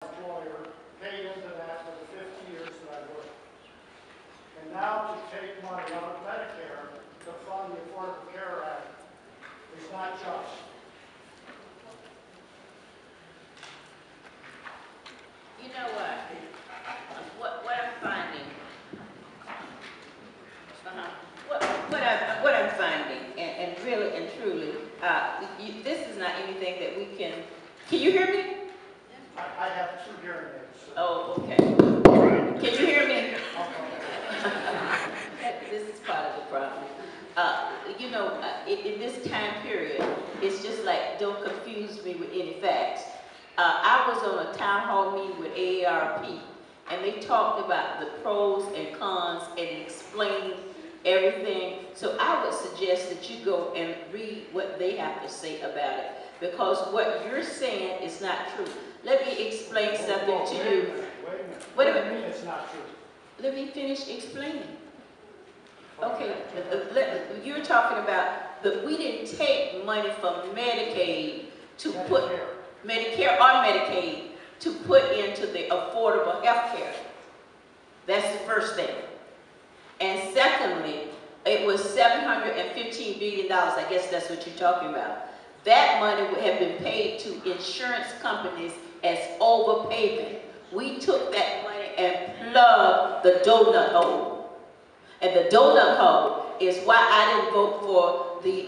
employer paid into that for the 50 years that I worked. And now to take money out of Medicare to fund the Affordable Care Act is not just. You know what I'm finding, what I'm finding, and really and truly, this is not anything that we can you hear me? I have 2 hearing aids. So. Oh, okay. Can you hear me? This is part of the problem. You know, in this time period, it's just like, don't confuse me with any facts. I was on a town hall meeting with AARP, and they talked about the pros and cons and explained everything. So I would suggest that you go and read what they have to say about it, because what you're saying is not true. Let me explain something to you. Wait a minute. What do you mean it's not true? Let me finish explaining. Okay, you're talking about that we didn't take money from Medicaid to put Medicare or Medicaid to put into the affordable health care. That's the first thing. And secondly, it was $715 billion. I guess that's what you're talking about. That money would have been paid to insurance companies as overpayment. We took that money and plugged the donut hole. And the donut hole is why I didn't vote for the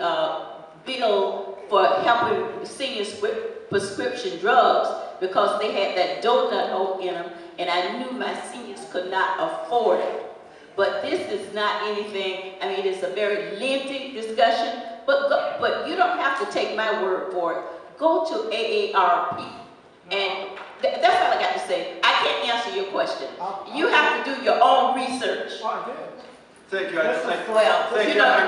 bill for helping seniors with prescription drugs, because they had that donut hole in them, and I knew my seniors could not afford it. But this is not anything, I mean, it's a very lengthy discussion, but you don't have to take my word for it. Go to AARP, and that's all I got to say. I can't answer your question. You have to do your own research. Thank you.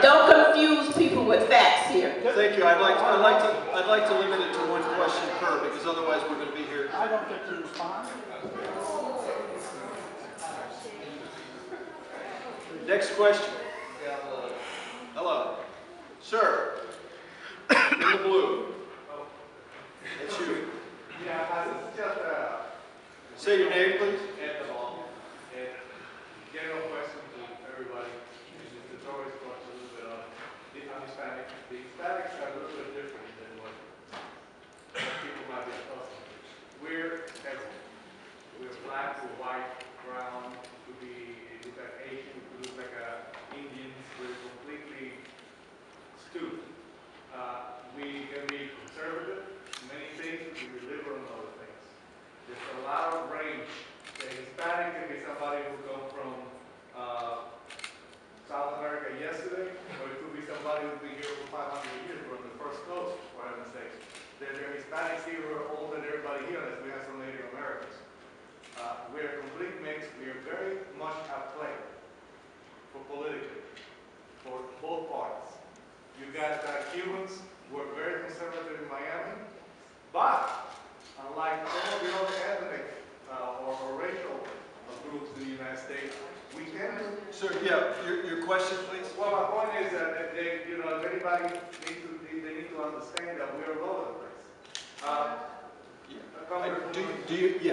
Don't confuse people with facts here. Thank you. I'd like to limit it to one question per, because otherwise we're going to be here. I don't get to respond. Next question. Hello. Sir. In the blue. That's you. Yeah, this is just say your name, please. General question to everybody. It's always talks a little bit on Hispanic. The Hispanics are a little bit different than what people might be accustomed to. We're everyone. We're black, we're white, brown. We look like Asian. We look like Indians. We're completely stupid. We can be conservative in many things. We be liberal in other things. There's a lot of range. The Hispanic can be somebody who come from South America yesterday, or it could be somebody who's been here for 500 years from the first coast, for heaven's sake. There are Hispanics here who are older than everybody here, unless we have some Native Americans. We're a complete mix. We are very much at play for politically, for both parties. You got Cubans who are very conservative in Miami, but unlike some of the other ethnic or racial groups in the United States, we tend to. Sir, yeah, your question, please. Well, my point is that they, if anybody need to understand that we are all over the place.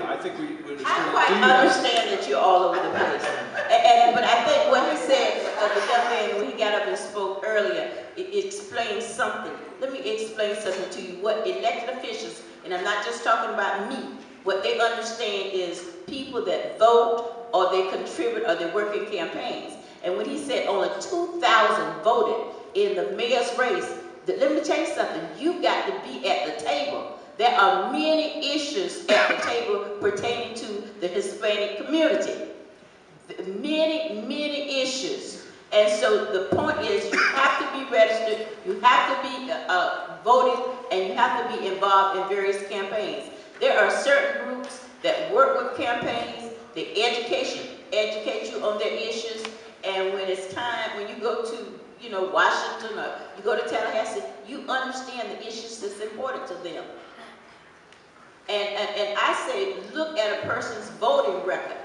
I think we understand. I quite understand that you're all over the place. But I think what he said, the young man, when he got up and spoke earlier, it explains something. Let me explain something to you. What elected officials, and I'm not just talking about me, what they understand is people that vote, or they contribute, or they work in campaigns. And when he said only 2,000 voted in the mayor's race, let me tell you something, you've got to be at the table. There are many issues at the table pertaining to the Hispanic community. Many issues. And so the point is, you have to be registered, you have to be voting, and you have to be involved in various campaigns. There are certain groups that work with campaigns, they educate you on their issues, and when it's time, when you go to Washington, or you go to Tallahassee, you understand the issues that's important to them. And I say, look at a person's voting record.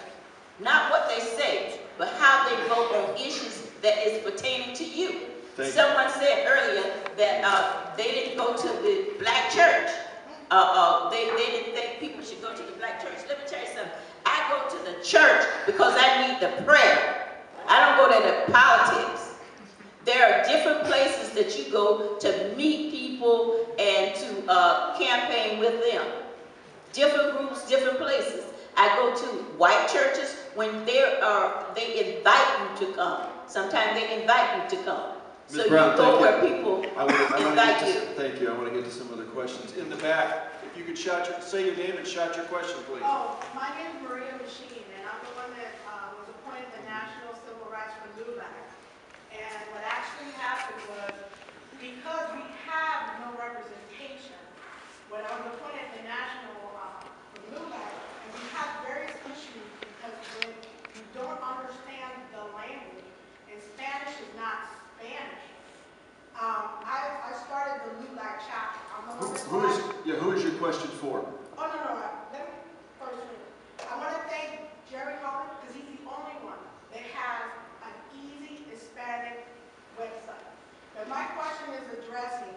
Not what they say, but how they vote on issues that is pertaining to you. Someone said earlier that they didn't go to the black church. they didn't think people should go to the black church. Let me tell you something. I go to the church because I need the prayer. I don't go there to politics. There are different places that you go to meet people and to campaign with them. Different groups, different places. I go to white churches when they invite you to come. Sometimes they invite you to come. Ms. So Brown, you go thank where you. people Invite you. Thank you. I want to get to some other questions. In the back, if you could say your name and shout your question, please. Oh, my name is Maria Machine, and I'm the one that was appointed the National Civil Rights for LeAnne. And what actually happened was, because we have no representation, when I was appointed the National for LeAnne, and we have various issues because when you don't understand the language, and Spanish is not Spanish, I started the LeAnne chapter. I'm the one that Who is your question for? Oh, no. Let me first finish. I want to thank Jerry Kolb because he's the only one that has an easy Hispanic website. But my question is addressing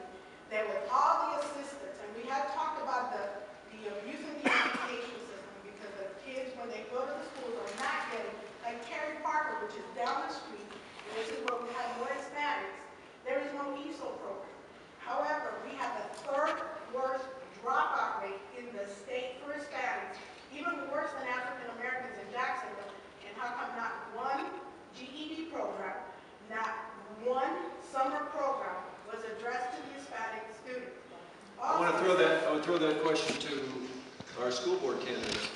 that with all the assistance, and we have talked about the abuse in the education system because the kids, when they go to the schools, are not getting, like Terry Parker, which is down the street, and this is where we have more Hispanics, there is no ESOL program. However, we have the third worst dropout rate in the state for Hispanics, even worse than African Americans in Jacksonville. And how come not one GED program, not one summer program was addressed to the Hispanic students? I want to throw that question to our school board candidates.